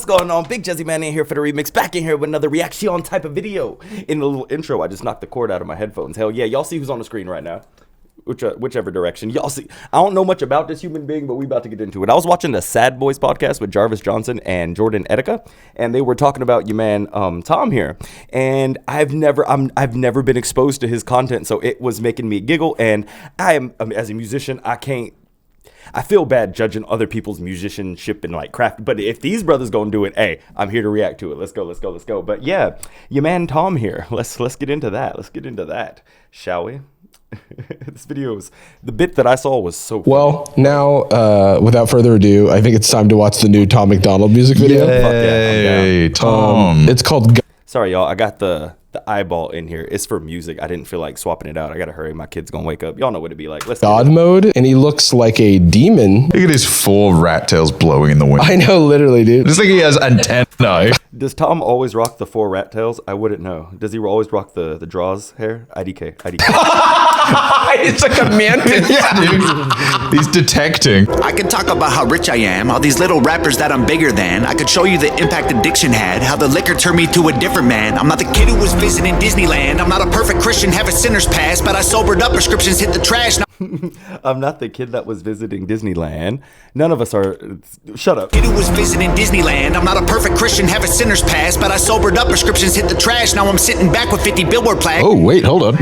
what's going on? Big JezzyMan in here for the remix, back in here with another reaction type of video. In the little intro, I just knocked the cord out of my headphones. Hell yeah, y'all see who's on the screen right now. Whichever direction. Y'all see, I don't know much about this human being, but we about to get into it. I was watching the Sad Boys podcast with Jarvis Johnson and Jordan Etika, and they were talking about your man Tom here. And I've never been exposed to his content, so it was making me giggle. And I am, as a musician, I feel bad judging other people's musicianship and like craft, but if these brothers gonna do it, hey, I'm here to react to it. Let's go. But yeah, your man Tom here. Let's get into that. Shall we? This video is, the bit that I saw was so funny. Well, now, without further ado, I think it's time to watch the new Tom McDonald music video. Hey, Tom. It's called... Sorry, y'all. I got the eyeball in here. It's for music. I didn't feel like swapping it out. I gotta hurry. My kid's gonna wake up. Y'all know what it'd be like. Let's God mode, and he looks like a demon. Look at his 4 rat tails blowing in the wind. I know, literally, dude. Just like he has antennae. Does Tom always rock the 4 rat tails? I wouldn't know. Does he always rock the draws hair? IDK. It's like a mantis. Yeah, dude. He's detecting. I could talk about how rich I am, all these little rappers that I'm bigger than. I could show you the impact addiction had, how the liquor turned me to a different man. I'm not the kid who was visiting Disneyland. I'm not a perfect Christian, have a sinner's past, but I sobered up, prescriptions hit the trash. I'm not the kid that was visiting Disneyland. None of us are. Shut up. Kid who was visiting Disneyland. I'm not a perfect Christian, have a sinner's past, but I sobered up, prescriptions hit the trash. Now I'm sitting back with 50 billboard plaques. Oh, wait, hold on.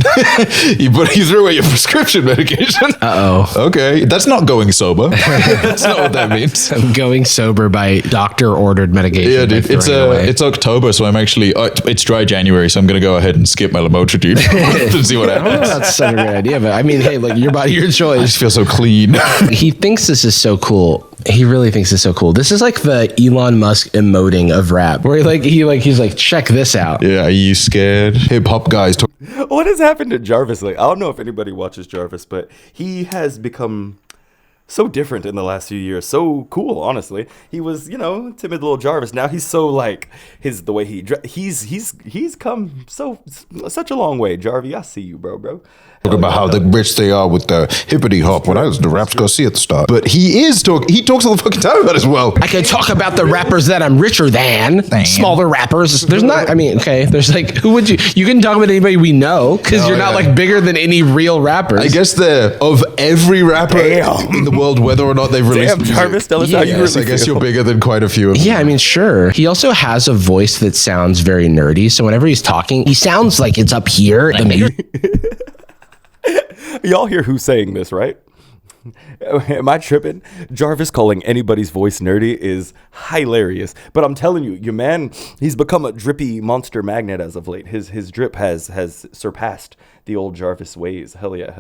you threw away your prescription medication. Uh-oh. Okay, that's not going sober. That's not what that means. I'm going sober by doctor-ordered medication. Yeah, dude. It's October, so I'm actually... it's dry January, so I'm going to go ahead and skip my lamotrigine to see what happens. That's such a great idea, but I mean, hey, like, your body, your choice. I just feel so clean. He thinks this is so cool. He really thinks it's so cool. This is like the Elon Musk emoting of rap, where he's like, check this out. Yeah, are you scared? Hip hop guys. What has happened to Jarvis? Like, I don't know if anybody watches Jarvis, but he has become so different in the last few years. So cool, honestly. He was, timid little Jarvis. Now he's so like the way he's come such a long way. Jarvie, I see you, bro. Talk about how rich they are with the hippity hop when I was the Raps Go See at the start. But he talks all the fucking time about it as well. I can talk about the rappers that I'm richer than. Smaller rappers. There's not, I mean, okay, there's like, who would you can talk about anybody we know, because you're not like bigger than any real rappers. I guess of every rapper in the world, whether or not they've released music. Jarvis, tell us how you really I guess feel. You're bigger than quite a few of them. Yeah, I mean, sure. He also has a voice that sounds very nerdy, so whenever he's talking, he sounds like it's up here. Y'all hear who's saying this, right? Am I tripping? Jarvis calling anybody's voice nerdy is hilarious. But I'm telling you, your man, he's become a drippy monster magnet as of late. His drip has surpassed the old Jarvis ways. Hell yeah.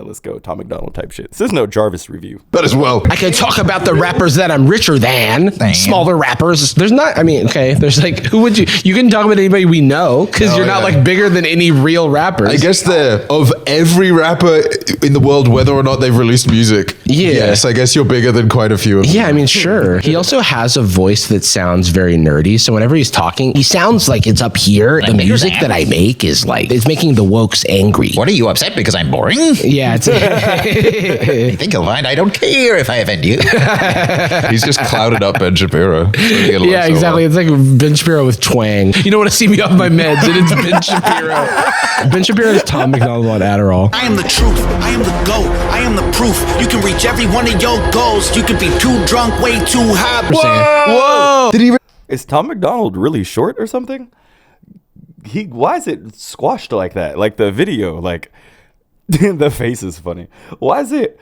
Let's go. Tom McDonald type shit. This is no Jarvis review. But as well. I can talk about the rappers that I'm richer than. Smaller rappers. There's not, I mean, okay, there's like, who would you can talk about anybody we know, because you're not like bigger than any real rappers. I guess of every rapper in the world, whether or not they've released music. Yeah. Yes, I guess you're bigger than quite a few of them. Yeah, I mean, sure. He also has a voice that sounds very nerdy, so whenever he's talking, he sounds like it's up here. The music that I make is like, it's making the wokes angry. What, are you upset because I'm boring? Yeah, it's I think you'll find I don't care if I offend you. He's just clouded up Ben Shapiro. Yeah, exactly. It's like Ben Shapiro with twang. You don't want to see me off my meds, and it's Ben Shapiro. Ben Shapiro is Tom McDonald on Adderall. I am the truth, I am the GOAT, I am the proof. You can reach every one of your goals. You can be too drunk, way too high. Whoa! Did he? Is Tom McDonald really short or something? Why is it squashed like that? Like the video, like the face is funny. Why is it?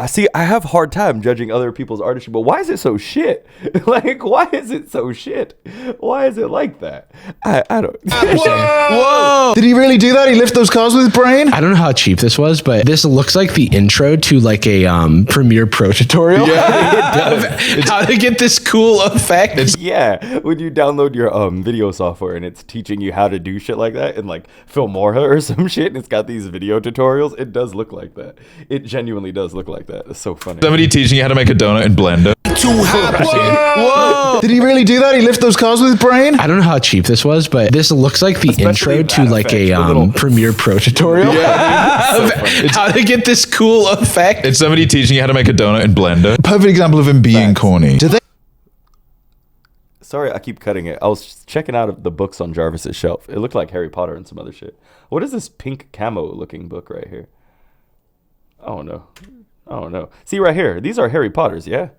See, I have a hard time judging other people's artistry, but why is it so shit? Like, why is it so shit? Why is it like that? I don't. Whoa! Did he really do that? He lifted those cars with his brain? I don't know how cheap this was, but this looks like the intro to like a Premiere Pro tutorial. Yeah, of how to get this cool effect. Yeah, when you download your video software and it's teaching you how to do shit like that in like Filmora or some shit, and it's got these video tutorials, it does look like that. It genuinely does look like that. It's so funny. Somebody teaching you how to make a donut in Blender. too high. Whoa! Did he really do that? He lifted those cars with his brain? I don't know how cheap this was, but this looks like the Especially intro to that like effect, a the little- Premiere Pro tutorial of how to get this cool effect. It's somebody teaching you how to make a donut in Blender. Perfect example of him being corny. Do they Sorry, I keep cutting it. I was checking out the books on Jarvis's shelf. It looked like Harry Potter and some other shit. What is this pink camo looking book right here? I don't know. I don't know. See right here. These are Harry Potters, yeah?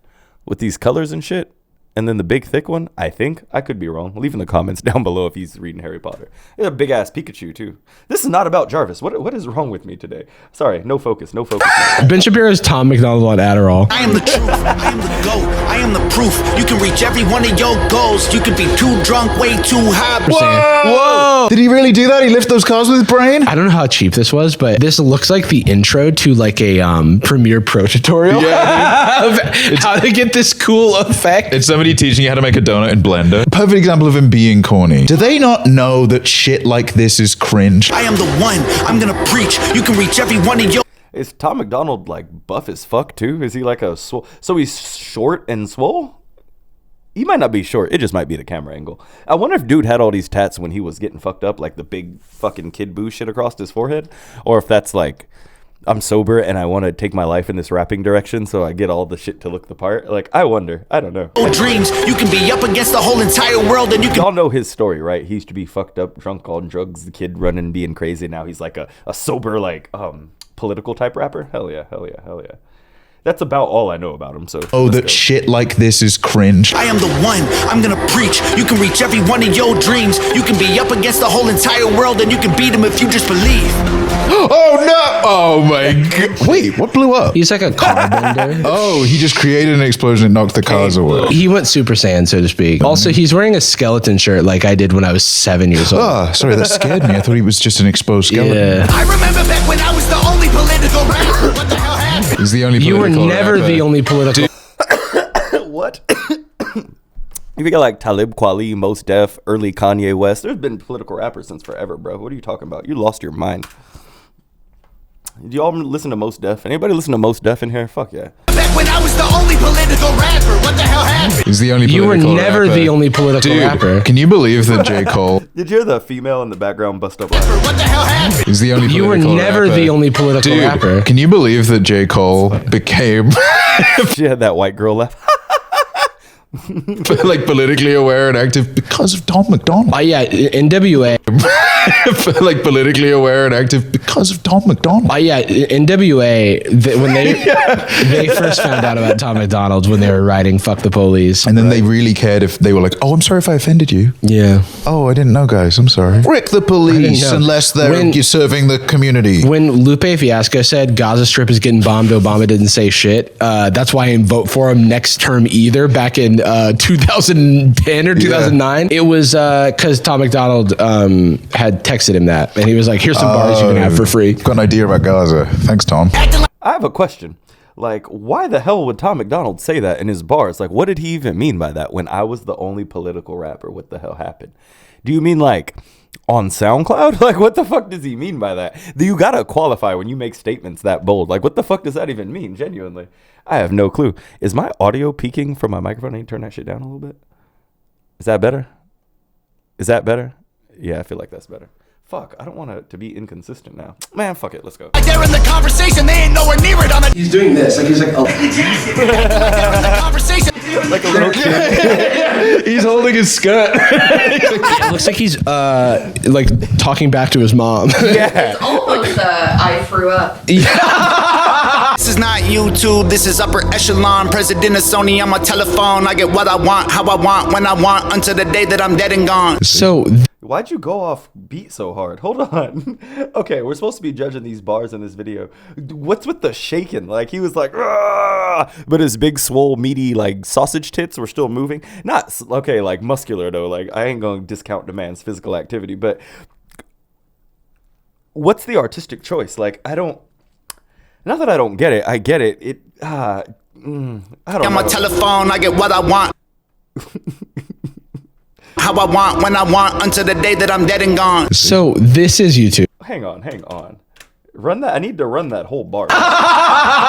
With these colors and shit. And then the big thick one, I think. I could be wrong. Leave in the comments down below if he's reading Harry Potter. There's a big ass Pikachu too. This is not about Jarvis. What is wrong with me today? Sorry, no focus. No focus. Ben Shapiro's Tom McDonald on Adderall. I am the truth, I am the GOAT, I am the proof. You can reach every one of your goals. You can be too drunk, way too high. Whoa! Did he really do that? He lifted those cars with his brain? I don't know how cheap this was, but this looks like the intro to like a Premiere Pro tutorial of how to get this cool effect. It's somebody teaching you how to make a donut in Blender. Perfect example of him being corny. Do they not know that shit like this is cringe? I am the one, I'm gonna preach. You can reach every one of your Is Tom McDonald like buff as fuck too? Is he like a swole? So he's short and swole? He might not be short. It just might be the camera angle. I wonder if dude had all these tats when he was getting fucked up, like the big fucking Kid Buu shit across his forehead, or if that's like, I'm sober and I want to take my life in this rapping direction, so I get all the shit to look the part. Like, I wonder. I don't know. dreams. You can be up against the whole entire world and you can Y'all know his story, right? He used to be fucked up, drunk on drugs, the kid running, being crazy. Now he's like a sober, like, political type rapper. Hell yeah, hell yeah, hell yeah. That's about all I know about him. So Oh, let's that go. shit like this is cringe. I am the one, I'm gonna preach. You can reach every one of your dreams. You can be up against the whole entire world and you can beat them if you just believe. Oh no! Oh my god! Wait, what blew up? He's like a car bender. Oh, he just created an explosion and knocked the cars away. He went Super Saiyan, so to speak. Also, he's wearing a skeleton shirt like I did when I was 7 years old. Oh, sorry, that scared me. I thought he was just an exposed skeleton. Yeah. I remember back when I was the only political rapper. What the hell happened? He's the only You were political never rapper. the only political. What? You got like Talib Kweli, Mos Def, early Kanye West. There's been political rappers since forever, bro. What are you talking about? You lost your mind. Do y'all listen to Mos Def? Anybody listen to Mos Def in here? Fuck yeah. Back when I was the only political rapper. What the hell happened? He's the only You were political never rapper. the only political Dude, rapper. can you believe that J. Cole Did you hear the female in the background bust up laughing? What the hell happened? is the only You were political never rapper? the only political Dude, rapper. can you believe that J. Cole became She had that white girl laugh. like politically aware and active because of Tom McDonald? Yeah, NWA. like politically aware and active because of Tom McDonald. Yeah, NWA. When they first found out about Tom McDonald when they were writing "Fuck the Police," And then they really cared if they were like, "Oh, I'm sorry if I offended you." yeah. Oh, I didn't know, guys. I'm sorry. Frick the police know. unless they're When- serving the community. When Lupe Fiasco said Gaza Strip is getting bombed, Obama didn't say shit. That's why I didn't vote for him next term either. Back in 2010 or 2009, it was because Tom McDonald had texted him that, and he was like, "Here's some bars you can have for free." Got an idea about Gaza. Thanks, Tom. I have a question. Like, why the hell would Tom McDonald say that in his bars? Like, what did he even mean by that? When I was the only political rapper, what the hell happened? Do you mean like on SoundCloud? Like, what the fuck does he mean by that? You gotta qualify when you make statements that bold. Like, what the fuck does that even mean? Genuinely, I have no clue. Is my audio peaking from my microphone? I need to turn that shit down a little bit. Is that better? Is that better? Yeah, I feel like that's better. Fuck, I don't want it to be inconsistent now. Man, fuck it, let's go. They're in the conversation, they ain't nowhere near it on the He's doing this, like he's like, oh. they're in the conversation. Like a little kid. He's holding his skirt. It looks like he's like talking back to his mom. Yeah. Almost I threw up. This is not YouTube, this is upper echelon. President of Sony on my telephone. I get what I want, how I want, when I want, until the day that I'm dead and gone. So Why'd you go off beat so hard? Hold on. Okay, we're supposed to be judging these bars in this video. What's with the shaking? Like, he was like, "Rah!" But his big, swole, meaty, like, sausage tits were still moving. Not, okay, like, muscular, though. Like, I ain't gonna discount the man's physical activity, but what's the artistic choice? Like, I don't, not that I don't get it. I get it. I don't On my know. telephone, I get what I want. How I want, when I want, until the day that I'm dead and gone. this is YouTube. Hang on. Run that. I need to run that whole bar.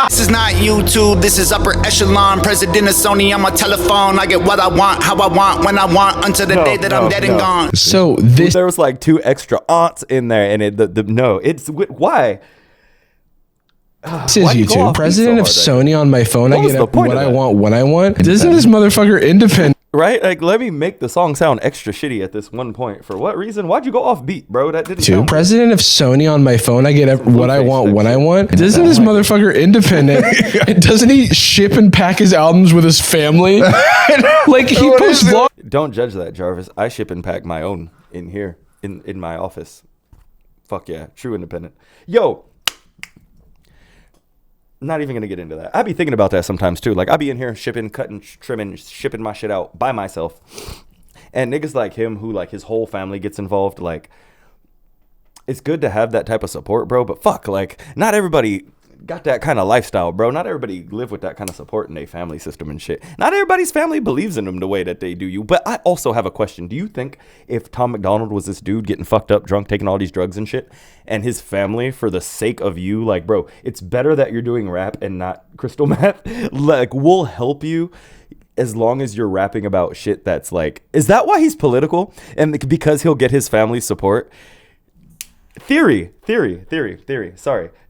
This is not YouTube, this is upper echelon. President of Sony on my telephone. I get what I want, how I want, when I want, until the day that I'm dead and gone. So this There was like 2 extra aunts in there, and why? is Why'd you go YouTube. off beat President of so hard, Sony on my phone. I What was get the point what of I that? want when I want. Isn't this motherfucker independent? Right? Like, let me make the song sound extra shitty at this one point. For what reason? Why'd you go off beat, bro? That didn't Too. sound good. President of Sony on my phone. I get what I Blueface want type when I shit. want. Isn't this motherfucker independent? And doesn't he ship and pack his albums with his family? Like he posts vlogs. Don't judge that, Jarvis. I ship and pack my own in here, in my office. Fuck yeah. True independent. Yo. Not even gonna get into that. I be thinking about that sometimes too. Like I be in here shipping, cutting, trimming, shipping my shit out by myself. And niggas like him who like his whole family gets involved, like it's good to have that type of support, bro. But fuck, like not everybody got that kind of lifestyle, bro. Not everybody live with that kind of support in their family system and shit. Not everybody's family believes in them the way that they do you. But I also have a question. Do you think if Tom McDonald was this dude getting fucked up, drunk, taking all these drugs and shit, and his family, for the sake of you, like, bro, it's better that you're doing rap and not crystal meth. Like, we'll help you as long as you're rapping about shit that's like, is that why he's political? And because he'll get his family's support? Theory. Sorry,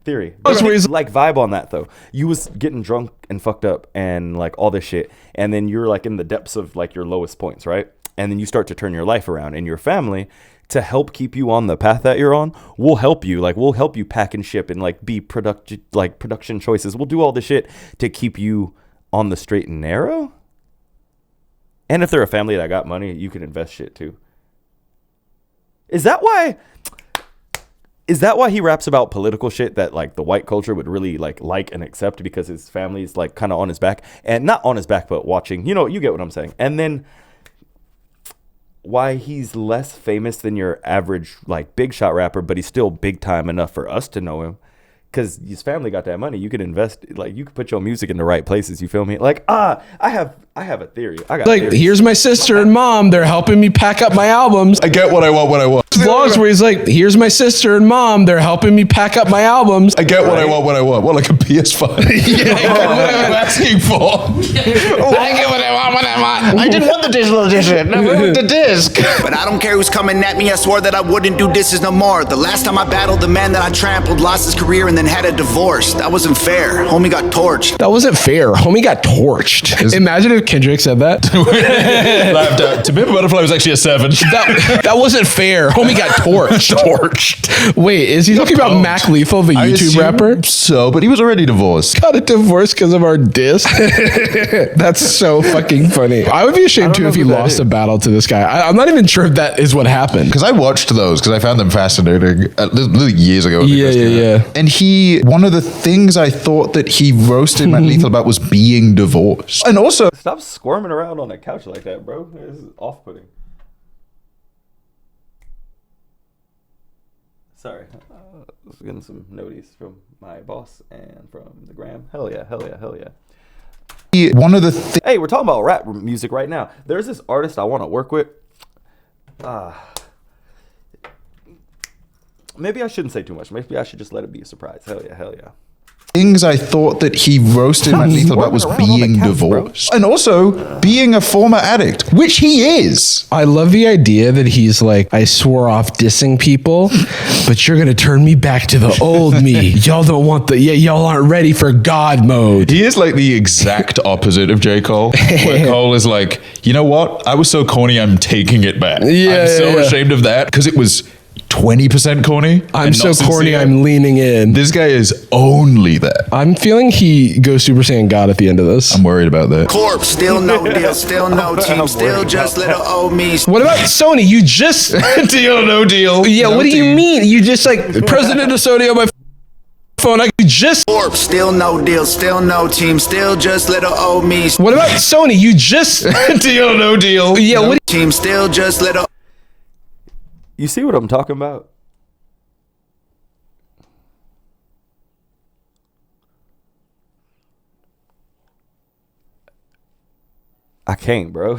theory. That's where he's- Like vibe on that though. You was getting drunk and fucked up and like all this shit, and then you're like in the depths of like your lowest points, right? And then you start to turn your life around, and your family, to help keep you on the path that you're on, we'll help you. Like we'll help you pack and ship and like be production choices. We'll do all this shit to keep you on the straight and narrow. And if they're a family that got money, you can invest shit too. Is that why he raps about political shit that like the white culture would really like and accept because his family's like kind of on his back, and not on his back, but watching, you get what I'm saying. And then why he's less famous than your average like big shot rapper, but he's still big time enough for us to know him. Because his family got that money. You could invest, like you could put your music in the right places. You feel me? Like, I have a theory. I got Like, theories. here's my sister and mom. They're helping me pack up my albums. I get what I want when I want. Vlogs where he's like, here's my sister and mom. They're helping me pack up my albums. I get what I want when I want. What, like a PS5? Yeah, what I'm asking for. I get what I want when I want. I didn't want the digital edition. I want the disc. But I don't care who's coming at me, I swore that I wouldn't do disses no more. The last time I battled the man that I trampled, lost his career and then had a divorce. That wasn't fair. Homie got torched. That wasn't fair. Homie got torched. Imagine if Kendrick said that. To Pimp a Butterfly was actually a 7. That wasn't fair. Homie got torched. Wait, is he talking about Mac Lethal, the I YouTube assume rapper? So, but he was already divorced. Got a divorce because of our diss. That's so fucking funny. I would be ashamed too know if he who that lost is. a battle to this guy. I'm not even sure if that is what happened. Because I watched those because I found them fascinating literally years ago. when they Yeah, first came yeah, out. yeah. And one of the things I thought that he roasted Matt Lethal about was being divorced. And also, Stop squirming around on the couch like that, bro. This is off-putting. Sorry. I was getting some notice from my boss and from the gram. Hell yeah. one of the things. Hey, we're talking about rap music right now. There's this artist I want to work with. Maybe I shouldn't say too much. Maybe I should just let it be a surprise. Hell yeah. Things I thought that he roasted Matt Lethal about was squirming around on the being couch, bro. divorced. And also being a former addict, which he is. I love the idea that he's like, I swore off dissing people, but you're going to turn me back to the old me. Y'all don't want y'all aren't ready for God mode. He is like the exact opposite of J. Cole. Where Cole is like, you know what? I was so corny, I'm taking it back. Yeah, I'm so yeah. ashamed of that because it was 20% corny. I'm and so not corny, sincere. I'm leaning in. This guy is only that. I'm feeling he goes Super Saiyan God at the end of this. I'm worried about that. Corpse, still no deal, still no team, still just little old me. What about Sony? You just Deal, no deal. yeah. No What do you team. mean? You just like president of Sony on my phone. I just. Corpse, still no deal, still no team, still just little old me. What about Sony? You just Deal, no deal. yeah. What? Team, still just little. You see what I'm talking about? I can't, bro.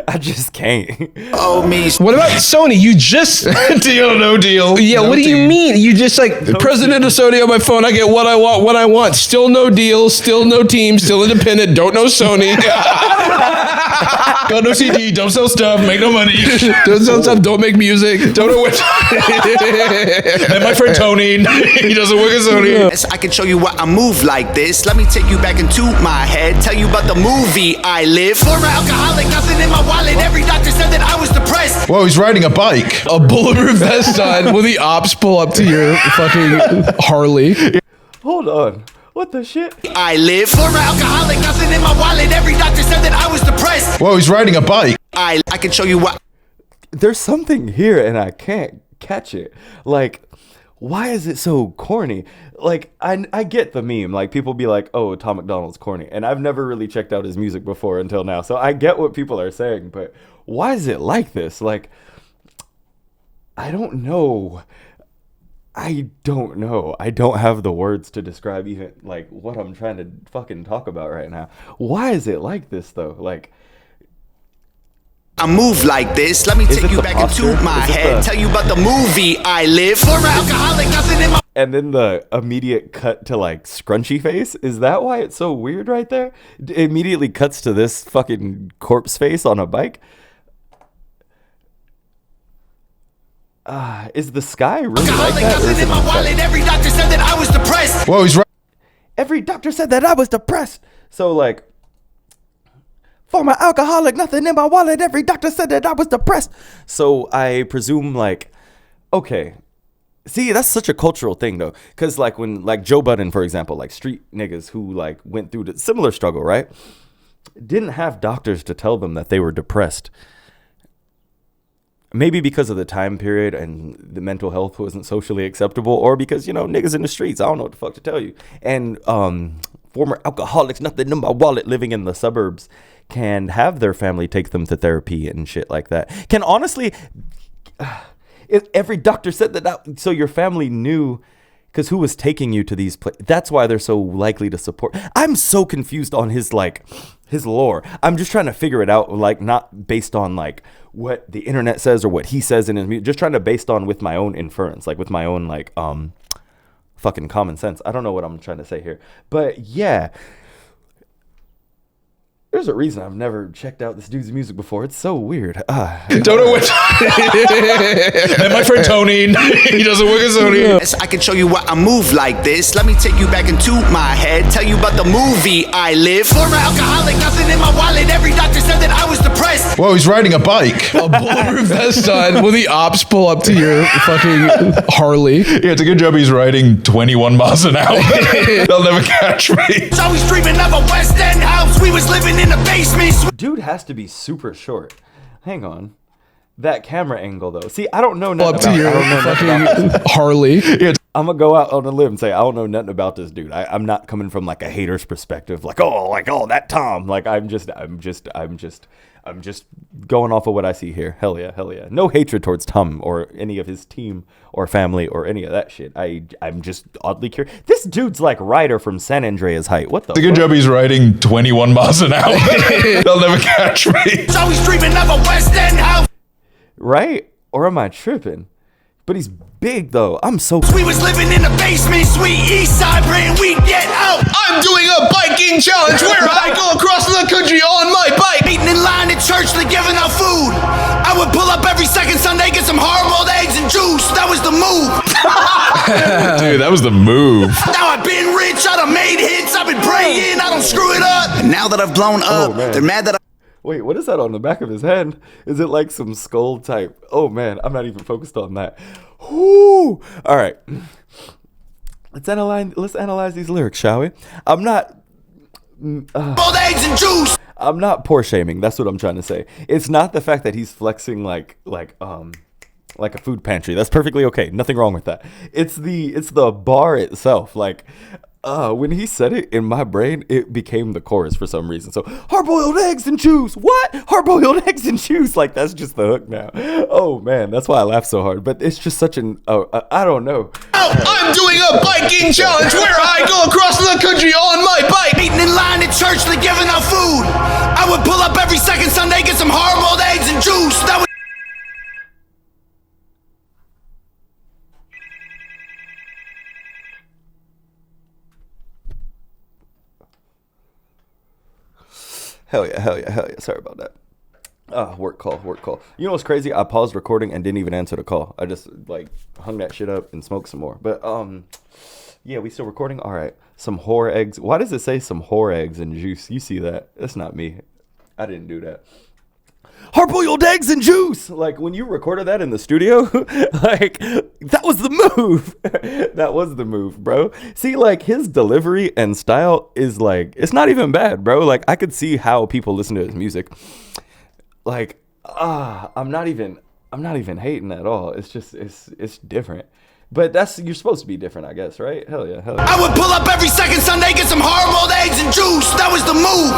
I just can't. Oh, me. What about Sony? You just Deal, no deal. yeah. No What do you team. mean? You just like president of Sony on my phone. I get what I want. What I want. Still no deal. Still no team. Still independent. Don't know Sony. Got no CD, don't sell stuff, make no money. Don't sell stuff. Don't make music. Don't know what. And my friend Tony, he doesn't work at Sony. Yes, I can show you why I move like this. Let me take you back into my head. Tell you about the movie I live. Former alcoholic, nothing in my wallet. Every doctor said that I was depressed. Whoa, he's riding a bike. A bulletproof vest on. Will the ops pull up to your fucking Harley? Hold on. What the shit? I live. Former alcoholic, nothing in my wallet. Every doctor said that I was depressed. Whoa, he's riding a bike. I can show you why. There's something here and I can't catch it. Like, why is it so corny? Like, I get the meme. Like, people be like, oh, Tom McDonald's corny. And I've never really checked out his music before until now. So I get what people are saying, but why is it like this? Like, I don't know. I don't know. I don't have the words to describe even like what I'm trying to fucking talk about right now. Why is it like this though? Like, I move like this. Let me Is take it you the back posture? into my Is it head. the- Tell you about the movie I live. Former alcoholic, nothing in my. and then the immediate cut to like scrunchy face. Is that why it's so weird right there? It immediately cuts to this fucking corpse face on a bike. Is the sky really like Alcoholic, that? Or is nothing it in my an effect? wallet. Every doctor said that I was depressed. Whoa, he's Every doctor said that I was depressed. So like, former alcoholic, nothing in my wallet. Every doctor said that I was depressed. So I presume like, okay. See, that's such a cultural thing though. Cause like when like Joe Budden, for example, like street niggas who like went through the similar struggle, right? Didn't have doctors to tell them that they were depressed. Maybe because of the time period and the mental health wasn't socially acceptable, or because, you know, niggas in the streets, I don't know what the fuck to tell you. And former alcoholics, nothing in my wallet, living in the suburbs, can have their family take them to therapy and shit like that. Can honestly, if every doctor said that, so your family knew, because who was taking you to these places? That's why they're so likely to support. I'm so confused on his lore. I'm just trying to figure it out, like not based on like what the internet says or what he says in his music. Just trying to based on with my own inference, like with my own like fucking common sense. I don't know what I'm trying to say here, but yeah. There's a reason I've never checked out this dude's music before. It's so weird. Don't know what. And my friend Tony, he doesn't work at Sony. Yes, I can show you why I move like this. Let me take you back into my head. Tell you about the movie I live. Former alcoholic, nothing in my wallet. Every doctor said that I was depressed. Whoa, he's riding a bike. A bulletproof vest on. Will the ops pull up to your fucking Harley? Yeah, it's a good job he's riding 21 miles an hour. They'll never catch me. So he's dreaming of a West End house. We was living in the basement. Dude has to be super short. Hang on. That camera angle though. See, I don't know nothing Up to about, your I don't know nothing about this. fucking Harley. I'm gonna go out on a limb and say I don't know nothing about this dude. I'm not coming from like a hater's perspective, like oh that Tom. Like I'm just going off of what I see here. Hell yeah. No hatred towards Tom or any of his team or family or any of that shit. I'm just oddly curious. This dude's like Ryder from San Andreas height. What the? It's a good fuck? job he's riding 21 miles an hour. They'll never catch me. So he's dreaming of a West End house. Right? Or am I tripping? But he's big though. I'm so. We was living in the basement, sweet east side, praying we'd get out. I'm doing a biking challenge where I go across the country on my bike. Meeting in line at church, they giving out food. I would pull up every second Sunday, get some hard-boiled eggs and juice. That was the move. Dude, that was the move. Now I've been rich, I done made hits, I've been praying, I don't screw it up. And now that I've blown up, man. they're mad that Wait, what is that on the back of his head? Is it like some skull type? Oh man, I'm not even focused on that. Whoo! All right, let's analyze these lyrics, shall we? I'm not boiled eggs and juice. I'm not poor shaming. That's what I'm trying to say. It's not the fact that he's flexing like a food pantry. That's perfectly okay. Nothing wrong with that. It's the bar itself. Like When he said it in my brain, it became the chorus for some reason. So hard-boiled eggs and juice. What? Hard-boiled eggs and juice. Like that's just the hook now. Oh man, that's why I laugh so hard. But it's just such an I don't know. I'm doing a biking challenge where I go across the country on my bike. Eating in line at church, they're giving out food. I would pull up every second Sunday, get some hard-boiled eggs and juice. That would Hell yeah. Sorry about that. Work call. You know what's crazy? I paused recording and didn't even answer the call. I just like hung that shit up and smoked some more. But yeah, we still recording? All right. Some whore eggs. Why does it say some whore eggs and juice? You see that? That's not me. I didn't do that. Hard-boiled eggs and juice. Like when you recorded that in the studio, like that was the move. That was the move, bro. See, like his delivery and style is like, it's not even bad, bro. Like I could see how people listen to his music. Like, I'm not even hating at all. It's just, it's different. But you're supposed to be different, I guess, right? Hell yeah. I would pull up every second Sunday, get some hard-boiled eggs and juice. That was the move.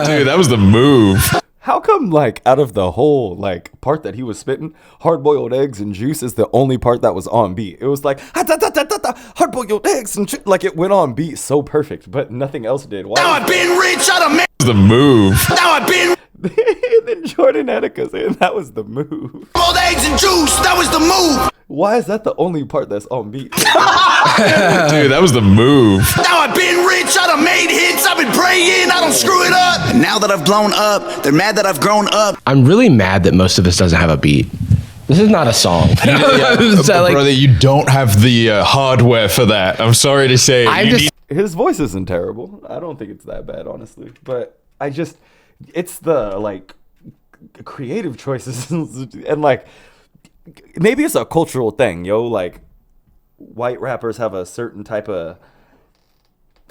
Dude, that was the move. How come, like, out of the whole, like, part that he was spitting, hard-boiled eggs and juice is the only part that was on beat? It was like, hard-boiled eggs and juice. Like, it went on beat so perfect, but nothing else did. Why? Now I've been rich, I done made The move. Now I've been then Jordan Attica saying that was the move. hard-boiled eggs and juice. That was the move. Why is that the only part that's on beat? Dude, that was the move. Now I've been rich, I done made hits, I've been praying, I don't screw it up. And now that I've blown up, they're mad that I've grown up. I'm really mad that most of this doesn't have a beat. This is not a song. Brother, you don't have the hardware for that. I'm sorry to say. His voice isn't terrible. I don't think it's that bad, honestly. But it's the, like, creative choices and, like, maybe it's a cultural thing, yo. Like, white rappers have a certain type of,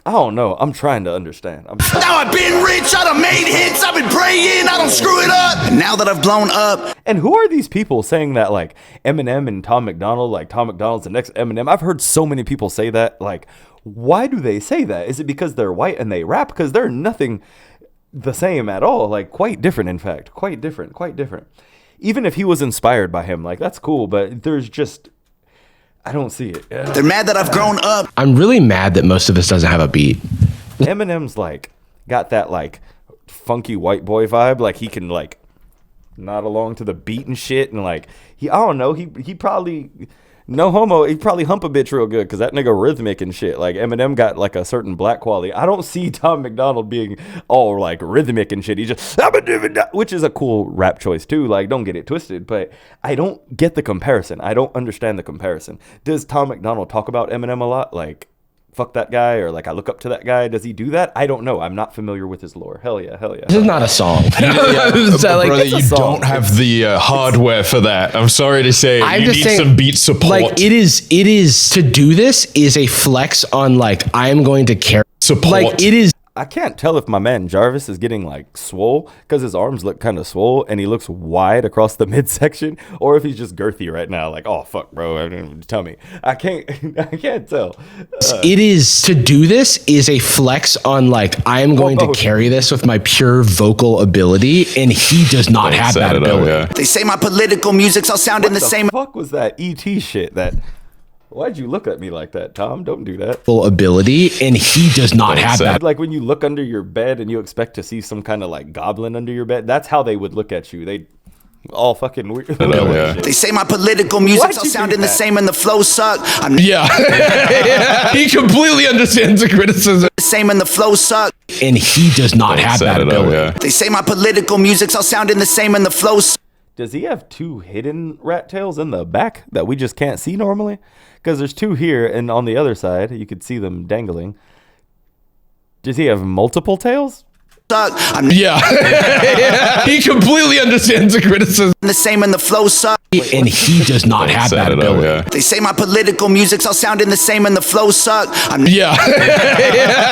I don't know. I'm trying to understand. Now I've been rich, I done made hits, I've been praying, I don't screw it up. And now that I've blown up. And who are these people saying that, like, Eminem and Tom McDonald, like, Tom McDonald's the next Eminem? I've heard so many people say that. Like, why do they say that? Is it because they're white and they rap? Because they're nothing the same at all. Like, quite different, in fact. Quite different. Even if he was inspired by him, like, that's cool, but there's just, I don't see it. They're mad that I've grown up. I'm really mad that most of this doesn't have a beat. Eminem's, like, got that, like, funky white boy vibe. Like, he can, like, nod along to the beat and shit, and, like, I don't know, he probably, no homo, he probably hump a bitch real good, because that nigga rhythmic and shit. Like, Eminem got, like, a certain black quality. I don't see Tom McDonald being all, like, rhythmic and shit. He just, which is a cool rap choice, too. Like, don't get it twisted, but I don't get the comparison. I don't understand the comparison. Does Tom McDonald talk about Eminem a lot? Like, fuck that guy, or, like, I look up to that guy. Does he do that? I don't know. I'm not familiar with his lore. Hell yeah. This is not a song. Brother, you don't have the hardware for that. I'm sorry to say. You need some beat support. Like, it is to do this is a flex on, like, I am going to carry support. Like, it is. I can't tell if my man Jarvis is getting, like, swole, because his arms look kind of swole and he looks wide across the midsection, or if he's just girthy right now. Like, oh fuck, bro, tell me. I can't tell. It is to do this is a flex on, like, I am going to carry this with my pure vocal ability, and he does not have that ability. They say my political music's all sounding the same. What the fuck was that ET shit? Why'd you look at me like that, Tom? Don't do that. Full ability, and he does not have that. Like when you look under your bed and you expect to see some kind of, like, goblin under your bed, that's how they would look at you. They all fucking weird. They say my political music's all sounding the same and the flow suck. He completely understands the criticism. Same and the flow suck. And he does not have that ability. They say my political music's all sounding the same and the flow suck. Does he have two hidden rat tails in the back that we just can't see normally? Because there's two here, and on the other side, you could see them dangling. Does he have multiple tails? suck. I'm Yeah. He completely understands the criticism. the same and the flow suck. And he does not have that ability. They say my political music's all sounding the same and the flow suck. Yeah.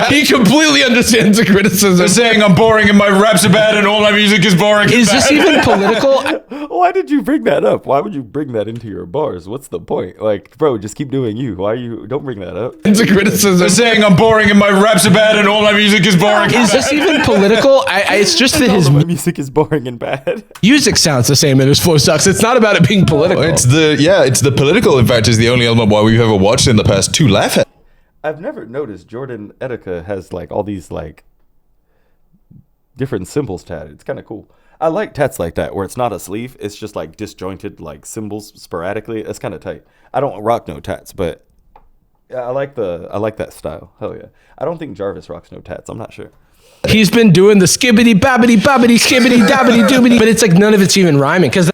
He completely understands the criticism. They're saying I'm boring and my raps are bad and all my music is boring. Is this even political? Why did you bring that up? Why would you bring that into your bars? What's the point? Like, bro, just keep doing you. Why you don't bring that up? It's a criticism. They're saying I'm boring and my raps are bad and all my music is boring. Is this even political? It's just that his My music is boring and bad. music sounds the same and his flow sucks. It's not about it being political. It's the political, in fact, is the only element why we've ever watched in the past to laugh at. I've never noticed Jordan Etika has like all these like different symbols tatted. It's kind of cool. I like tats like that where it's not a sleeve. It's just like disjointed like symbols sporadically. That's kind of tight. I don't rock no tats, but I like that style. Hell yeah. I don't think Jarvis rocks no tats. I'm not sure. He's been doing the skibbity babbity bobbity skibbity dabbity doobity, but it's like none of it's even rhyming because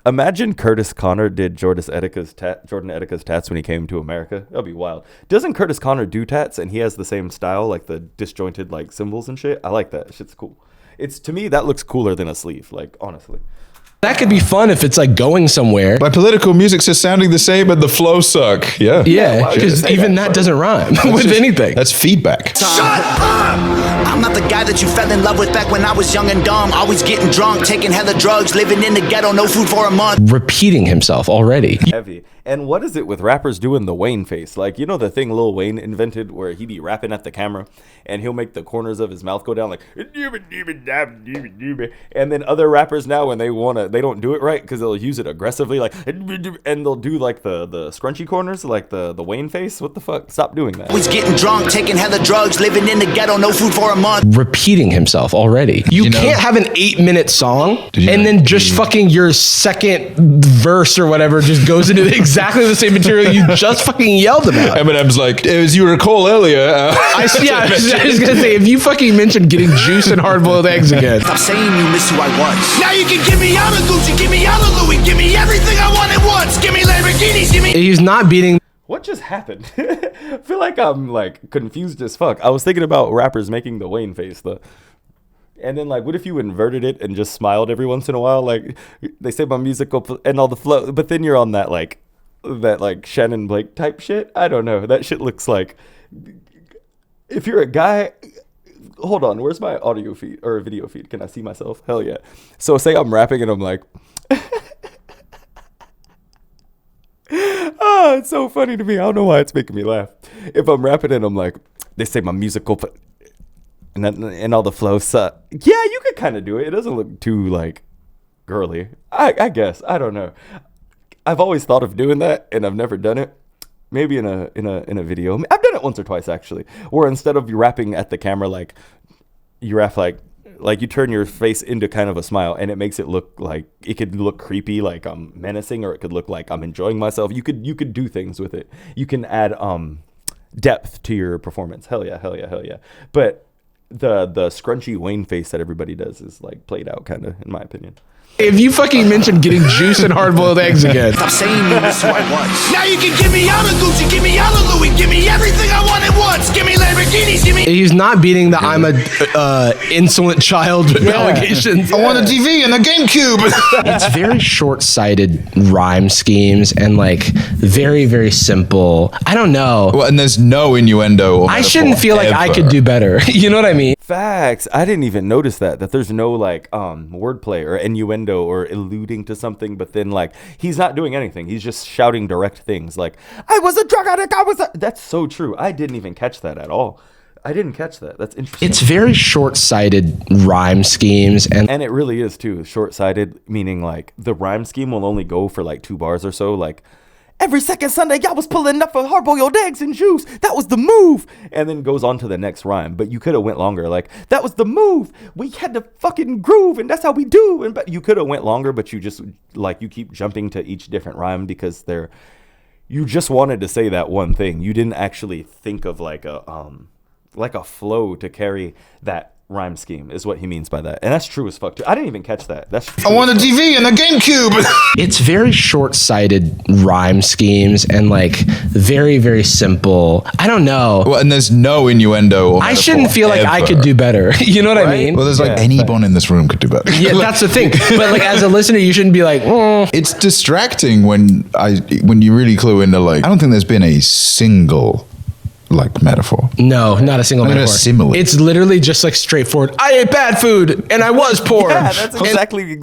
Imagine Curtis Connor did Jordan Etika's tats when he came to America. That'd be wild. Doesn't Curtis Connor do tats and he has the same style, like the disjointed like symbols and shit? I like that. Shit's cool. It's, to me, that looks cooler than a sleeve, like honestly. that could be fun if it's like going somewhere. My political music's just sounding the same and the flow suck. Yeah. Yeah, because even that doesn't rhyme with anything. That's feedback. Shut up! I'm not the guy that you fell in love with back when I was young and dumb. Always getting drunk, taking hella drugs, living in the ghetto, no food for a month. Repeating himself already. Heavy. And what is it with rappers doing the Wayne face? Like, you know the thing Lil Wayne invented where he be rapping at the camera and he'll make the corners of his mouth go down like, and then other rappers now when they don't do it right because they'll use it aggressively like, and they'll do like the scrunchy corners like the Wayne face. What the fuck? Stop doing that. Always getting drunk, taking hella drugs, living in the ghetto, no food for a month. Repeating himself already. You can't have an 8-minute song and then just fucking your second verse or whatever just goes into exactly the same material you just fucking yelled about. Eminem's like, as you recall earlier. I was gonna say, if you fucking mentioned getting juice and hard-boiled eggs again. Stop saying you miss who I was. Now you can give me all the Gucci, give me all the Louis, give me everything I want at once. Give me Lamborghinis, give me... He's not beating... What just happened? I feel like I'm like confused as fuck. I was thinking about rappers making the Wayne face though. And then like, what if you inverted it and just smiled every once in a while? Like they say my musical and all the flow, but then you're on that like Shannon Blake type shit. I don't know. That shit looks like, if you're a guy, hold on, where's my audio feed or video feed? Can I see myself? Hell yeah. So say I'm rapping and I'm like, oh, it's so funny to me. I don't know why it's making me laugh. If I'm rapping and I'm like, they say my musical and all the flow suck. Yeah, you could kind of do it. It doesn't look too like girly. I guess. I don't know. I've always thought of doing that and I've never done it. Maybe in a video. I've done it once or twice actually. Where instead of you rapping at the camera, like you rap like you turn your face into kind of a smile and it makes it look like, it could look creepy, like I'm menacing, or it could look like I'm enjoying myself. You could do things with it. You can add depth to your performance. Hell yeah, hell yeah, hell yeah. But the scrunchy Wayne face that everybody does is like played out kind of, in my opinion. If you fucking mentioned getting juice and hard-boiled eggs again. Stop saying you miss who I was. Now you can give me all the Gucci, give me all the Louis, give me everything I want at once. Give me Lamborghinis, give me... He's not beating the I'm a insolent child allegations. I want a TV and a GameCube. It's very short-sighted rhyme schemes and like very, very simple. I don't know. Well, and there's no innuendo. Or I shouldn't feel like I could do better. You know what I mean? Facts. I didn't even notice that there's no like wordplay or innuendo or alluding to something, but then like he's not doing anything. He's just shouting direct things like, I was a drug addict, That's so true. I didn't even catch that at all. I didn't catch that. That's interesting. It's very short-sighted rhyme schemes and it really is too. Short-sighted, meaning like the rhyme scheme will only go for like 2 bars or so, like every second Sunday, y'all was pulling up for hard-boiled eggs and juice. That was the move. And then goes on to the next rhyme. But you could have went longer. Like, that was the move. We had to fucking groove, and that's how we do. And but you could have went longer, but you just, like, you keep jumping to each different rhyme because you just wanted to say that one thing. You didn't actually think of like a flow to carry that rhyme scheme is what he means by that. And that's true as fuck too. I didn't even catch that. That's I want a TV and a GameCube. It's very short-sighted rhyme schemes and like very, very simple. I don't know. Well, and there's no innuendo. Or I shouldn't metaphor feel like I could ever. do better. You know what I mean? Well, there's like Yeah, anyone in this room could do better. Yeah, that's the thing. But like as a listener, you shouldn't be like, It's distracting when you really clue into like. I don't think there's been a single like metaphor. no, not a single Not even a metaphor. simile. It's literally just like straightforward. I ate bad food and I was poor. Yeah, that's exactly.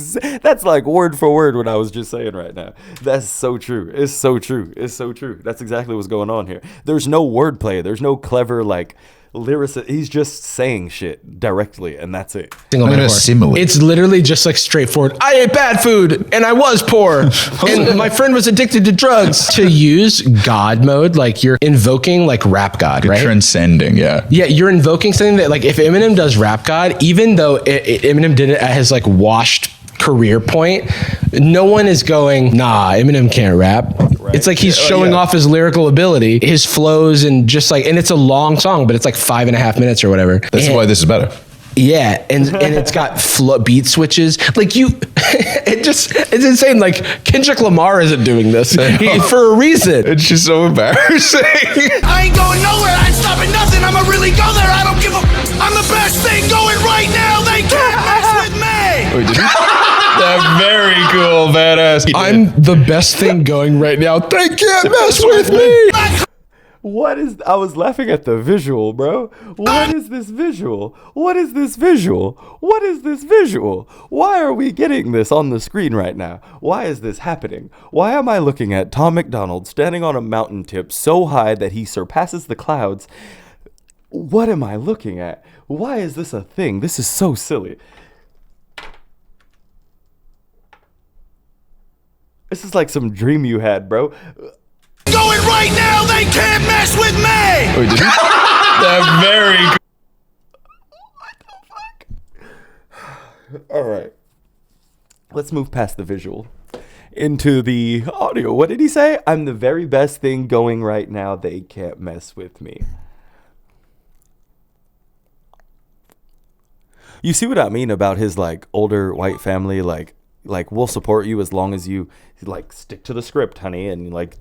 That's like word for word what I was just saying right now. That's so true. It's so true. It's so true. That's exactly what's going on here. There's no wordplay. There's no clever like lyricist. He's just saying shit directly, and that's it. Single Not even a metaphor. simile. It's literally just like straightforward. I ate bad food and I was poor and my friend was addicted to drugs. To use God mode, like you're invoking like rap God, You're right? transcending, yeah. Yeah, you're invoking something that like if Eminem does rap God, even though Eminem did it at his like washed career point, no one is going, nah, Eminem can't rap. It's like he's showing off his lyrical ability, his flows, and just like, and it's a long song, but it's like 5.5 minutes or whatever. That's And- why this is better. yeah, and it's got beat switches. Like it's insane. Like Kendrick Lamar isn't doing this for a reason. It's just so embarrassing. I ain't going nowhere, I ain't stopping nothing. I'ma really go there, I don't give a. I'm the best thing going right now, they can't mess with me. Wait, did you? That very cool, badass. I'm the best thing going right now. They can't mess with me. What is? I was laughing at the visual, bro. What is this visual? What is this visual? What is this visual? Why are we getting this on the screen right now? Why is this happening? Why am I looking at Tom McDonald standing on a mountain tip so high that he surpasses the clouds? What am I looking at? Why is this a thing? This is so silly. This is like some dream you had, bro. Going right now, they can't mess with me. Wait, did you? That very All right. Let's move past the visual into the audio. What did he say? I'm the very best thing going right now. They can't mess with me. You see what I mean about his like older white family, like we'll support you as long as you like stick to the script, honey, and like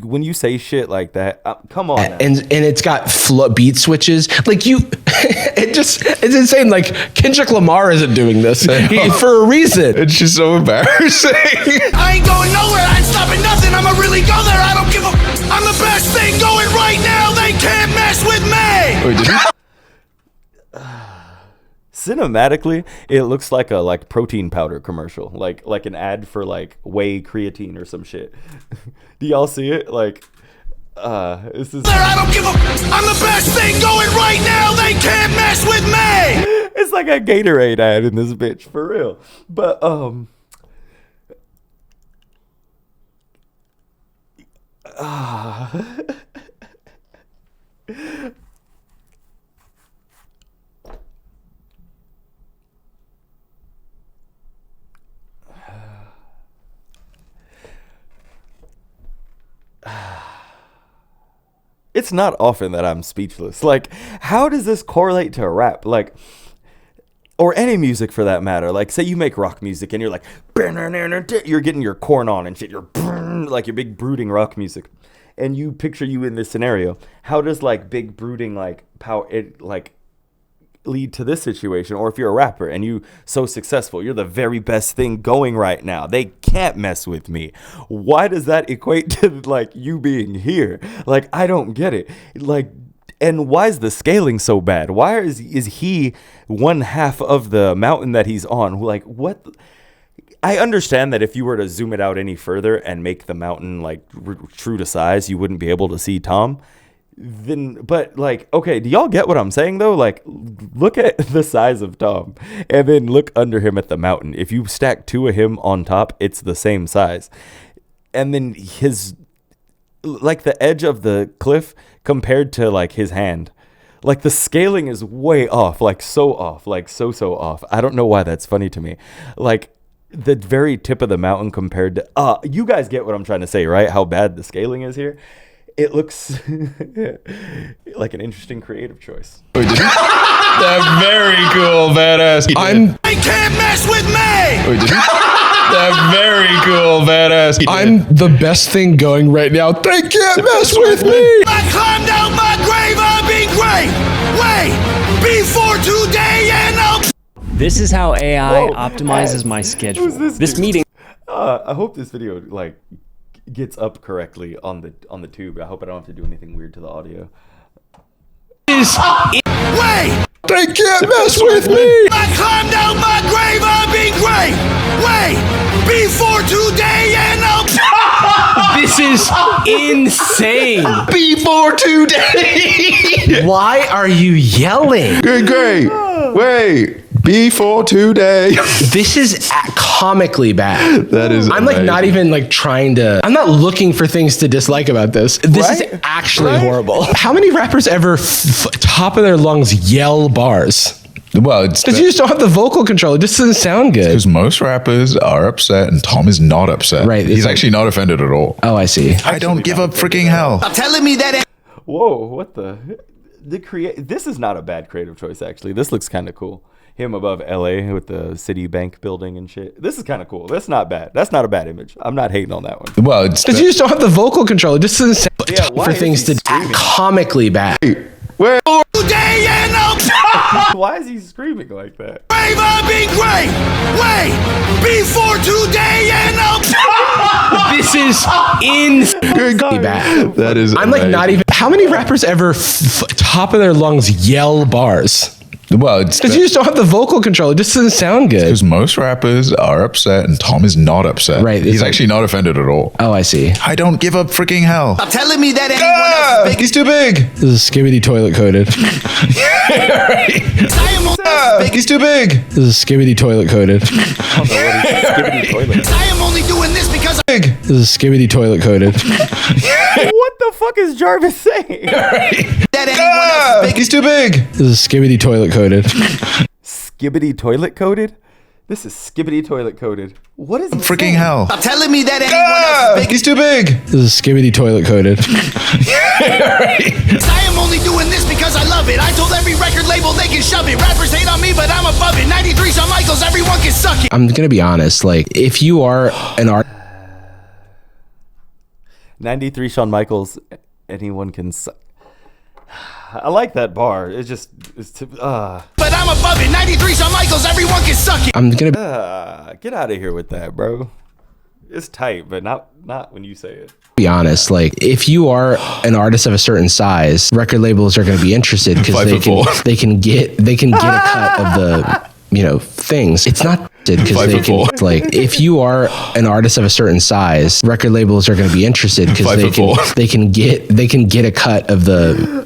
when you say shit like that, come on. Now. And it's got beat switches. Like it's insane. Like Kendrick Lamar isn't doing this for a reason. It's just so embarrassing. I ain't going nowhere, I ain't stopping nothing. I'ma really go there, I don't give a. I'm the best thing going right now, they can't mess with me. Wait, did you? Cinematically, it looks like a protein powder commercial, like an ad for like whey creatine or some shit. Do y'all see it? This is. I don't give a. I'm the best thing going right now, they can't mess with me. It's like a Gatorade ad in this bitch for real. But it's not often that I'm speechless. Like, how does this correlate to rap? Like, or any music for that matter. Like, say you make rock music and you're like, you're getting your corn on and shit. You're like your big brooding rock music, and you picture you in this scenario. How does like big brooding like power it like lead to this situation? Or if you're a rapper and you so successful, you're the very best thing going right now, they can't mess with me. Why does that equate to like you being here? Like, I don't get it. Like, and why is the scaling so bad? Why is he one half of the mountain that he's on? Like, what? I understand that if you were to zoom it out any further and make the mountain like true to size, you wouldn't be able to see Tom. Then, but like, okay, do y'all get what I'm saying though? Like, look at the size of Tom and then look under him at the mountain. If you stack two of him on top, it's the same size. And then his, like the edge of the cliff compared to like his hand, like the scaling is way off, like so off, like so off. I don't know why that's funny to me. Like the very tip of the mountain compared to, you guys get what I'm trying to say, right? How bad the scaling is here. It looks like an interesting creative choice. Wait, did he? That very cool, badass. They can't mess with me! Wait, did he? That very cool, badass. I'm the best thing going right now. They can't mess with me. I climbed out my grave, I'll be great! Wait! Before today and I'll... This is how AI Whoa, optimizes my schedule. Who's This dude? meeting. I hope this video like gets up correctly on the tube. I hope I don't have to do anything weird to the audio. Wait! They can't mess with me. I climbed out my grave, I'll be great! Wait! Before today and I'll... This is insane. Before today. Why are you yelling? Great. Wait. Before today. This is comically bad. That is I'm like not even like trying to. I'm not looking for things to dislike about this. This is Right? actually horrible. How many rappers ever top of their lungs yell bars? Well, it's Because you just don't have the vocal control. It just doesn't sound good. because most rappers are upset and Tom is not upset. Right, He's it's like- actually not offended at all. Oh, I see. I don't give a freaking hell. Telling me that Whoa, what the this is not a bad creative choice actually. This looks kind of cool. Him above LA with the Citibank building and shit. This is kind of cool. That's not bad. That's not a bad image. I'm not hating on that one. Well, it's Because you just don't have the vocal control. It just doesn't sound Yeah, why for is things he to screaming? comically bad. where Today and I'll... Why is he screaming like that? grave, I'll be great! Wait! Before today and I'll... This is insane bad. that is. I'm like not even. How many rappers ever top of their lungs yell bars? Well, it's Because you just don't have the vocal control. It just doesn't sound good. because most rappers are upset and Tom is not upset. Right, it's He's like- actually not offended at all. Oh, I see. I don't give a freaking hell. telling me that anyone else is big. He's too big. This is Skibbity toilet coated. I am He's too big. This is Skibbity toilet coated. Skibbity toilet. I am only doing this because Big. This is Skibbity toilet coated. What the fuck is Jarvis saying? that anyone else is big. He's too big. This is Skibbity toilet coated. Skibbity toilet coated? This is skibbity toilet coated. What is he Freaking saying? hell. Telling me that anyone else is big. He's too big. This is Skibbity toilet coated. I am only doing this because I love it. I told every record label they can shove it. Rappers hate on me, but I'm above it. 93 Shawn Michaels, everyone can suck it. I'm gonna be honest. Like, if you are an art, 93 Shawn Michaels, anyone can suck. I like that bar. It's just, But I'm above it. 93 Shawn Michaels, everyone can suck it. I'm gonna get out of here with that, bro. It's tight, but not when you say it. be honest. Like, if you are an artist of a certain size, record labels are gonna be interested because 5'4". they can get a cut of the things. It's not because they can 5'4". like, if you are an artist of a certain size, record labels are going to be interested because they can get a cut of the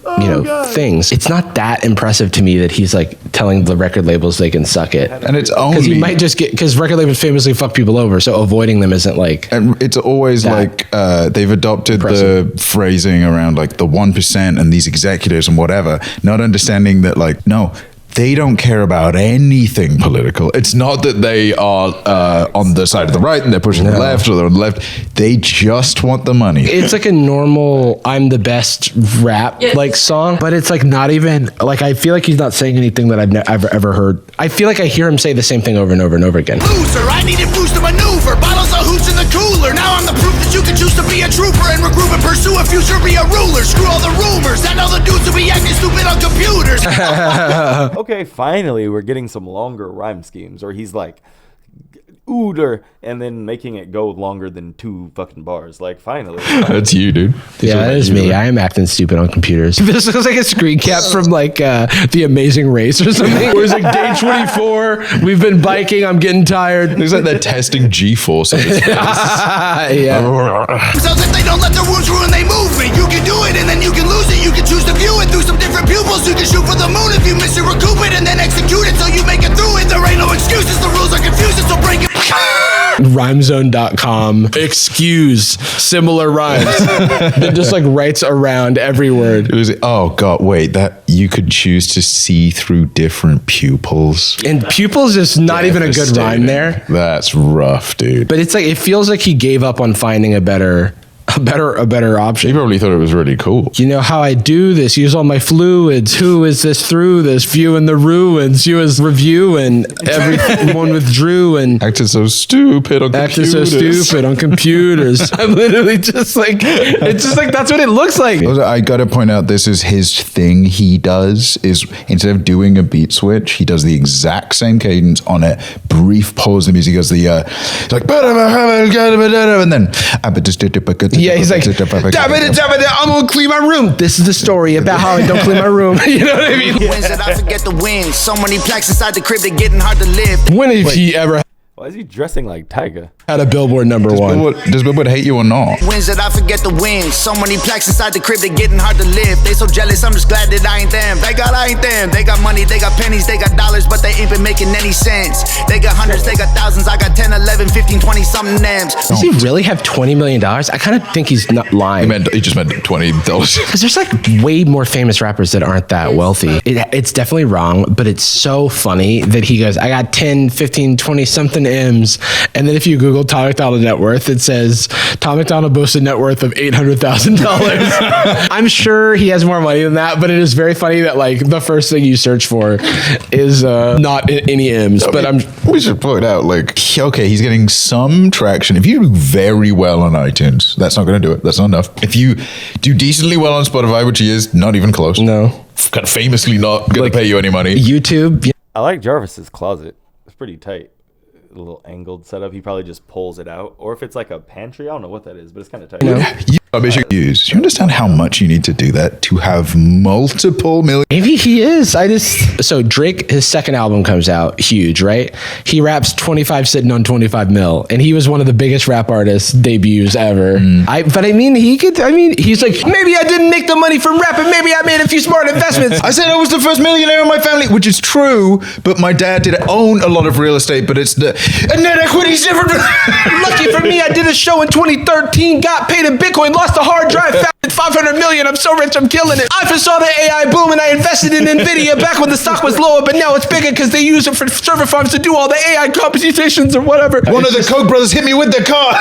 things. It's not that impressive to me that he's like telling the record labels they can suck it, And it's because only you might just get, because record labels famously fuck people over, so avoiding them isn't like. and it's always that like they've adopted impressive. the phrasing around like the 1% and these executives and whatever, not understanding that like, no, they don't care about anything political. It's not that they are on the side of the right and they're pushing the left or they're on the left. They just want the money. It's like a normal "I'm the best" rap like song, but it's like not even like, I feel like he's not saying anything that I've ever heard. I feel like I hear him say the same thing over and over and over again. Loser, I needed boost to maneuver. Bottles of hooch in the cooler. Now I'm the proof that you can choose to be a trooper and regroup and pursue a future, be a ruler. Screw all the rumors. I know the dudes who be acting stupid on computers. Okay, finally we're getting some longer rhyme schemes, or he's like ooder and then making it go longer than 2 fucking bars. Like, finally. That's you, dude. Yeah, that is me. I am acting stupid on computers. This looks like a screen cap from like The Amazing Race or something. Where it's like, day 24, we've been biking, I'm getting tired. It's like they're testing G-force on his face. Yeah. Sounds like they don't let their wounds ruin they movement. You can do it and then you can lose it. You can choose to view it through some different pupils. You can shoot for the moon if you miss it, recoup it, and then execute it till you make it through it. There ain't no excuses. The rules are confusing, so break it. Rhymezone.com. Excuse similar rhymes. Then just like writes around every word. It was, oh God, wait, that you could choose to see through different pupils. And pupils is not even a good rhyme there. That's rough, dude. But it's like, it feels like he gave up on finding a better a better option. He probably thought it was really cool. You know how I do this? Use all my fluids. Who is this through this? Viewing the ruins. You as reviewing everyone withdrew and Acted so stupid on acted so computers. stupid on computers. I'm literally just like, it's just like that's what it looks like. Also, I gotta point out, this is his thing. He does is instead of doing a beat switch, he does the exact same cadence on a brief pause in the music. He goes it's like and then Yeah, he's like, I'm gonna clean my room. This is the story about how I don't clean my room. You know what I mean? Wins that I forget the wins. So many plaques inside the crib, they're getting hard to live. When have he ever Why is he dressing like Tyga? had a Billboard number one? Does Billboard hate you or not? Wins that I forget the wins. So many plaques inside the crib, they're getting hard to live. They so jealous, I'm just glad that I ain't them. I ain't them. They got money, they got pennies, they got dollars, but they ain't been making any sense. They got hundreds, they got thousands. I got 10, 11, 15, 20 something M's. Does he really have $20 million? I kind of think he's not lying. He just meant $20. Because there's like way more famous rappers that aren't that wealthy. It's definitely wrong, but it's so funny that he goes, I got 10, 15, 20 something M's. And then if you Google Tom McDonald net worth, it says Tom McDonald boasts a net worth of $800,000. I'm sure he has more money than that, but it is very funny that like the first thing you search for is not any M's. We should point out, like, okay, he's getting some traction. If you do very well on iTunes, that's not going to do it. That's not enough. If you do decently well on Spotify, which he is, not even close. No. Kind of famously not going to pay you any money. YouTube. I like Jarvis's closet. It's pretty tight. A little angled setup. He probably just pulls it out. Or if it's like a pantry, I don't know what that is, but it's kind of tight. Do you understand how much you need to do that to have multiple million? Maybe he is. So Drake, his second album comes out, huge, right? He raps 25 sitting on 25 mil, and he was one of the biggest rap artists debuts ever. He's like, maybe I didn't make the money from rapping, maybe I made a few smart investments. I said I was the first millionaire in my family, which is true, but my dad did own a lot of real estate, but it's net equity's different. Lucky for me, I did a show in 2013, got paid in Bitcoin, lost the hard drive, found 500 million. I'm so rich, I'm killing it. I foresaw the AI boom and I invested in Nvidia back when the stock was lower, but now it's bigger because they use it for server farms to do all the AI computations or whatever. One of the Koch brothers hit me with their car.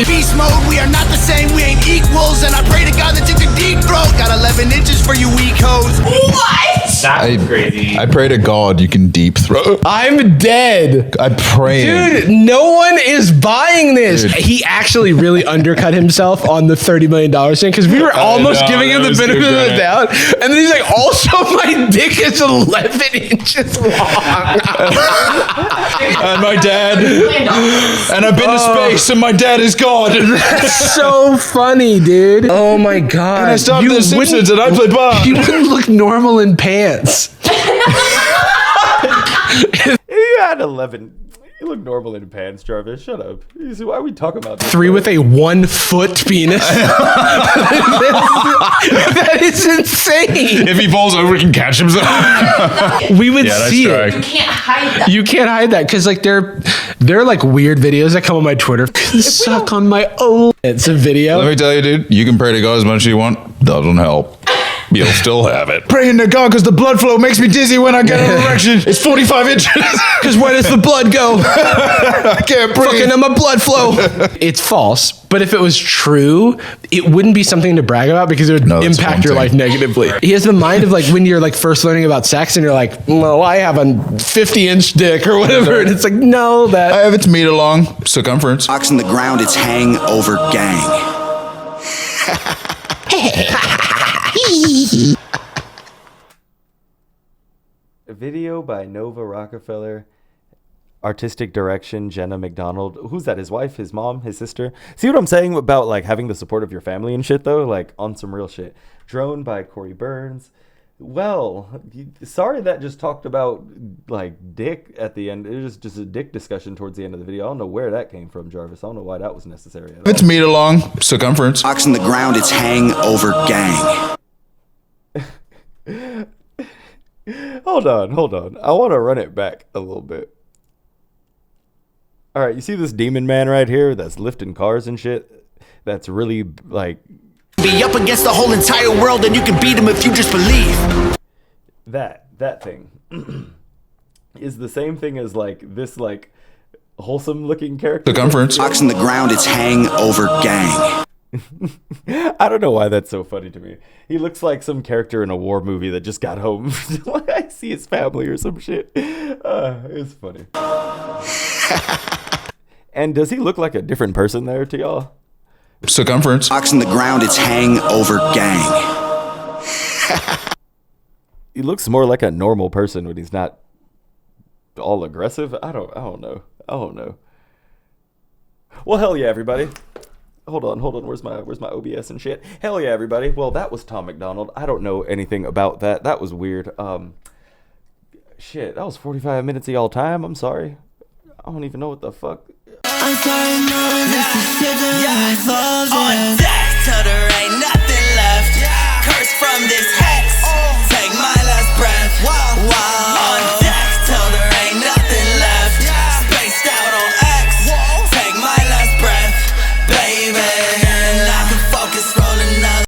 Beast mode, we are not the same, we ain't equals. And I pray to God that you can deep throat. Got 11 inches for you weak hoes. What? That's crazy. I pray to God you can deep throat. I'm dead. I pray. Dude, no one is buying this. Dude. He actually really undercut himself on the $30 million thing because we were almost giving him the benefit of the doubt. And then he's like, also, my dick is 11 inches long. And my dad. And I've been to space and my dad is God. That's so funny, dude. Oh my God. And I started The Simpsons and I played bar. You wouldn't look normal in pants. You had 11. You look normal in pants, Jarvis. Shut up. Why are we talking about this? 3 with a 1 foot penis. That is insane. If he falls over, he can catch himself. We would see it. You can't hide that. You can't hide that because like they're like weird videos that come on my Twitter. Suck on my own. It's a video. Let me tell you, dude, you can pray to God as much as you want. Doesn't help. You'll still have it. Praying to God because the blood flow makes me dizzy when I get an erection. It's 45 inches. Because where does the blood go? I can't breathe. Fucking on my blood flow. It's false, but if it was true, it wouldn't be something to brag about because it would impact your life negatively. He has the mind of like when you're like first learning about sex and you're like, well, I have a 50-inch dick or whatever. And it's like, no, that. I have its meter long circumference. Rocks in the ground, it's hangover gang. A video by Nova Rockefeller. Artistic direction, Jenna McDonald. Who's that? His wife, his mom, his sister? See what I'm saying about like having the support of your family and shit though? Like on some real shit. Drone by Corey Burns. Well, sorry that just talked about like dick at the end. It was just a dick discussion towards the end of the video. I don't know where that came from, Jarvis. I don't know why that was necessary at all. It's meter long circumference. Rocks in the ground, it's hangover gang. Hold on. I want to run it back a little bit. All right, you see this demon man right here that's lifting cars and shit? That's really like... Be up against the whole entire world and you can beat him if you just believe. That thing is the same thing as like this like wholesome looking character. Circumference. Rocks in the ground, it's hangover gang. I don't know why that's so funny to me. He looks like some character in a war movie that just got home. I see his family or some shit. It's funny. And does he look like a different person there to y'all? Circumference. Rocks in the ground, it's hangover gang. He looks more like a normal person when he's not all aggressive. I don't know. Well, hell yeah, everybody. Hold on. Where's my OBS and shit? Hell yeah, everybody. Well, that was Tom McDonald. I don't know anything about that. That was weird. Shit, that was 45 minutes of y'all time. I'm sorry. I don't even know what the fuck. I'm sorry, no, this is shit that I thought. On deck, tell her ain't